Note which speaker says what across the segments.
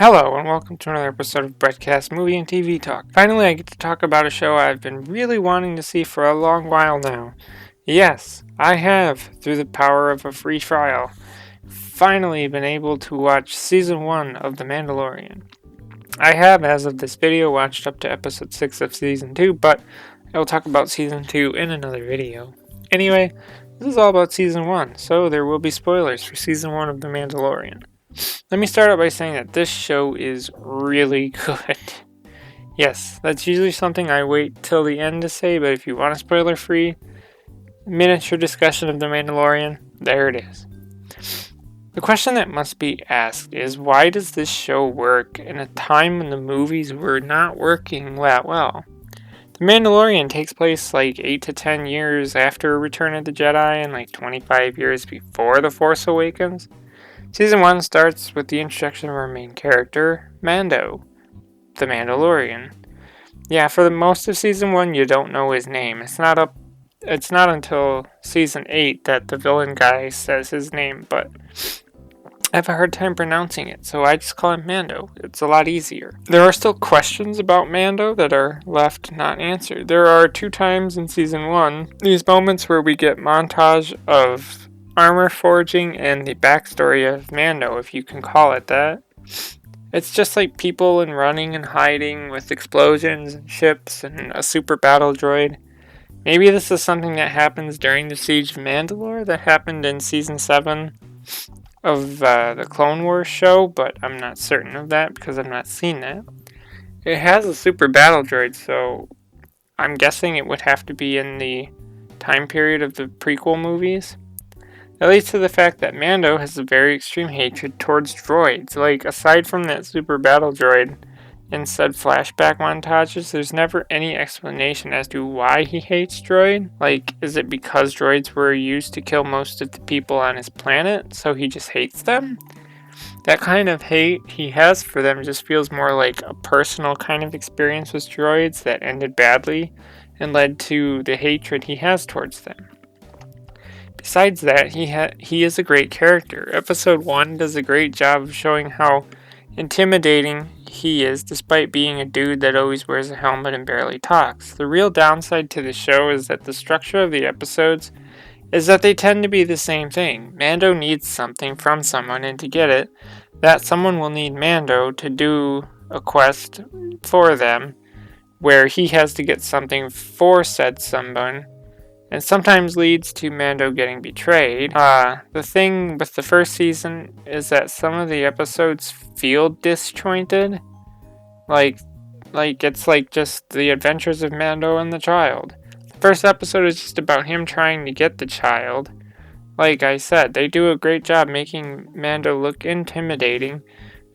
Speaker 1: Hello, and welcome to another episode of Breadcast Movie and TV Talk. Finally, I get to talk about a show I've been really wanting to see for a long while now. Yes, I have, through the power of a free trial, finally been able to watch Season 1 of The Mandalorian. I have, as of this video, watched up to Episode 6 of Season 2, but I will talk about Season 2 in another video. Anyway, this is all about Season 1, so there will be spoilers for Season 1 of The Mandalorian. Let me start out by saying that this show is really good. Yes, that's usually something I wait till the end to say, but if you want a spoiler-free miniature discussion of The Mandalorian, there it is. The question that must be asked is, why does this show work in a time when the movies were not working that well? The Mandalorian takes place like 8 to 10 years after Return of the Jedi and like 25 years before The Force Awakens. Season 1 starts with the introduction of our main character, Mando, the Mandalorian. Yeah, for the most of Season 1, you don't know his name. It's not until Season 8 that the villain guy says his name, but I have a hard time pronouncing it, so I just call him Mando. It's a lot easier. There are still questions about Mando that are left not answered. There are 2 times in Season 1, these moments where we get montage of armor forging and the backstory of Mando, if you can call it that. It's just like people and running and hiding with explosions and ships and a super battle droid. Maybe this is something that happens during the Siege of Mandalore that happened in Season 7 of the Clone Wars show, but I'm not certain of that because I've not seen that. It has a super battle droid, so I'm guessing it would have to be in the time period of the prequel movies. That leads to the fact that Mando has a very extreme hatred towards droids. Like, aside from that super battle droid in said flashback montages, there's never any explanation as to why he hates droid. Like, is it because droids were used to kill most of the people on his planet, so he just hates them? That kind of hate he has for them just feels more like a personal kind of experience with droids that ended badly and led to the hatred he has towards them. Besides that, he is a great character. Episode 1 does a great job of showing how intimidating he is, despite being a dude that always wears a helmet and barely talks. The real downside to the show is that the structure of the episodes is that they tend to be the same thing. Mando needs something from someone, and to get it, that someone will need Mando to do a quest for them, where he has to get something for said someone, and sometimes leads to Mando getting betrayed. The thing with the first season is that some of the episodes feel disjointed. Like it's like just the adventures of Mando and the child. The first episode is just about him trying to get the child. Like I said, they do a great job making Mando look intimidating,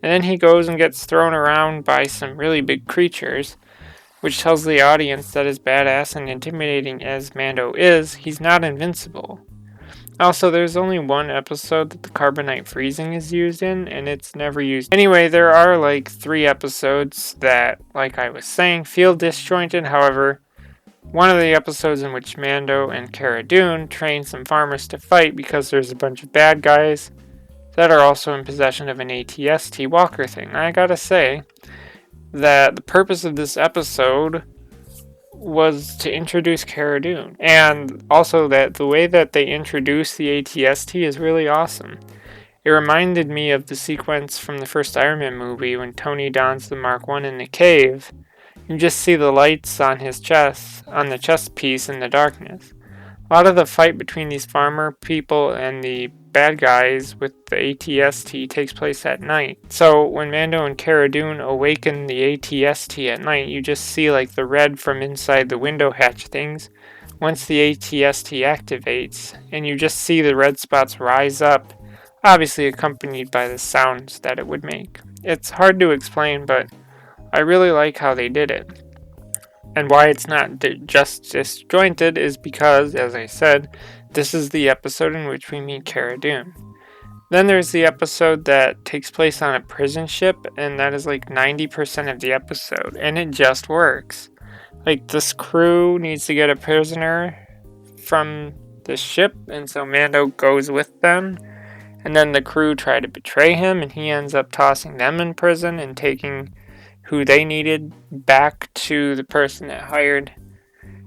Speaker 1: and then he goes and gets thrown around by some really big creatures, which tells the audience that as badass and intimidating as Mando is, he's not invincible. Also, there's only one episode that the carbonite freezing is used in, and it's never used. Anyway, there are like 3 episodes that, like I was saying, feel disjointed. However, one of the episodes in which Mando and Cara Dune train some farmers to fight because there's a bunch of bad guys that are also in possession of an ATST walker thing. I gotta say that the purpose of this episode was to introduce Cara Dune, and also that the way that they introduce the ATST is really awesome. It reminded me of the sequence from the first Iron Man movie when Tony dons the Mark I in the cave. You just see the lights on his chest, on the chest piece in the darkness. A lot of the fight between these farmer people and the bad guys with the ATST takes place at night. So when Mando and Cara Dune awaken the ATST at night, you just see like the red from inside the window hatch things once the ATST activates, and you just see the red spots rise up, obviously accompanied by the sounds that it would make. It's hard to explain, but I really like how they did it. And why it's not just disjointed is because, as I said, this is the episode in which we meet Cara Dune. Then there's the episode that takes place on a prison ship, and that is like 90% of the episode, and it just works. Like, this crew needs to get a prisoner from the ship, and so Mando goes with them, And then the crew try to betray him, and he ends up tossing them in prison and taking who they needed back to the person that hired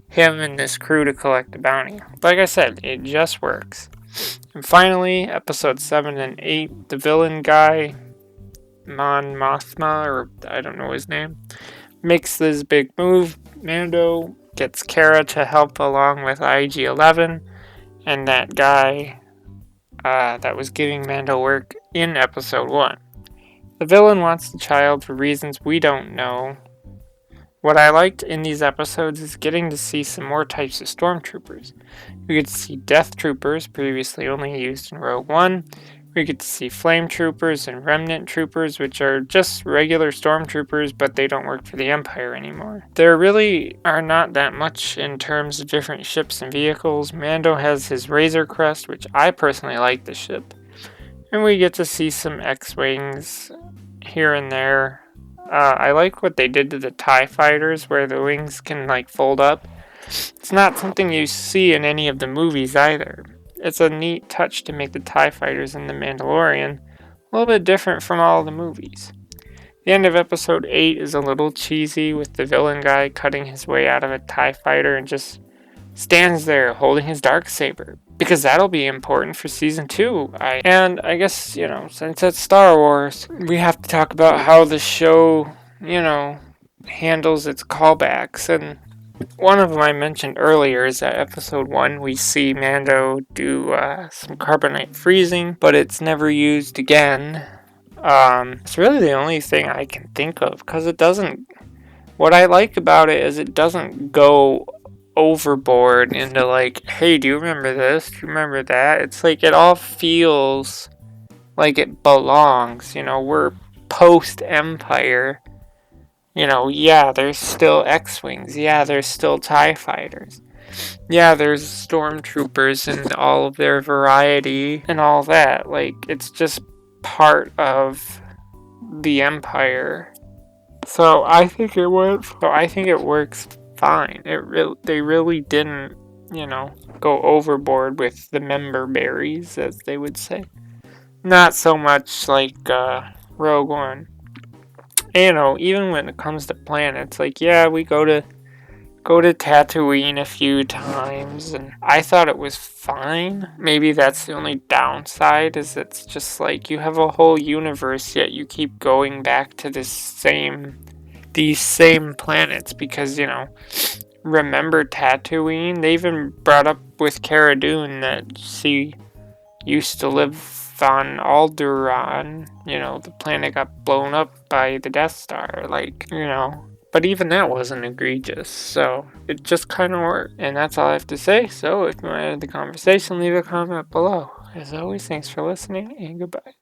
Speaker 1: him and this crew to collect the bounty. Like I said, it just works. And finally, episode 7 and 8, the villain guy, Mon Mothma, or I don't know his name, makes this big move. Mando gets Kara to help along with IG-11, and that guy that was giving Mando work in episode 1. The villain wants the child for reasons we don't know. What I liked in these episodes is getting to see some more types of stormtroopers. We get to see Death Troopers, previously only used in Rogue One. We get to see Flame Troopers and Remnant Troopers, which are just regular stormtroopers, but they don't work for the Empire anymore. There really are not that much in terms of different ships and vehicles. Mando has his Razor Crest, which I personally like the ship. And we get to see some X-Wings here and there. I like what they did to the TIE fighters, where the wings can fold up. It's not something you see in any of the movies either. It's a neat touch to make the TIE fighters in The Mandalorian a little bit different from all the movies. The end of episode 8 is a little cheesy, with the villain guy cutting his way out of a TIE fighter and just stands there holding his darksaber, because that'll be important for season 2. And I guess, since it's Star Wars, we have to talk about how the show, handles its callbacks. And one of them I mentioned earlier is that episode 1, we see Mando do some carbonite freezing, but it's never used again. It's really the only thing I can think of, because it doesn't, what I like about it is it doesn't go overboard into hey, do you remember this? Do you remember that? It's it all feels like it belongs. We're post-Empire. Yeah, there's still X-Wings. Yeah, there's still TIE fighters. Yeah, there's stormtroopers and all of their variety and all that. It's just part of the Empire. So I think it works fine. They really didn't, go overboard with the member berries, as they would say. Not so much like Rogue One. And, even when it comes to planets, yeah, we go to Tatooine a few times, and I thought it was fine. Maybe that's the only downside, is it's just you have a whole universe, yet you keep going back to these same planets, because, remember Tatooine? They even brought up with Cara Dune that she used to live on Alderaan. The planet got blown up by the Death Star. But even that wasn't egregious, so it just kind of worked. And that's all I have to say. So if you want to add the conversation, leave a comment below. As always, thanks for listening, and goodbye.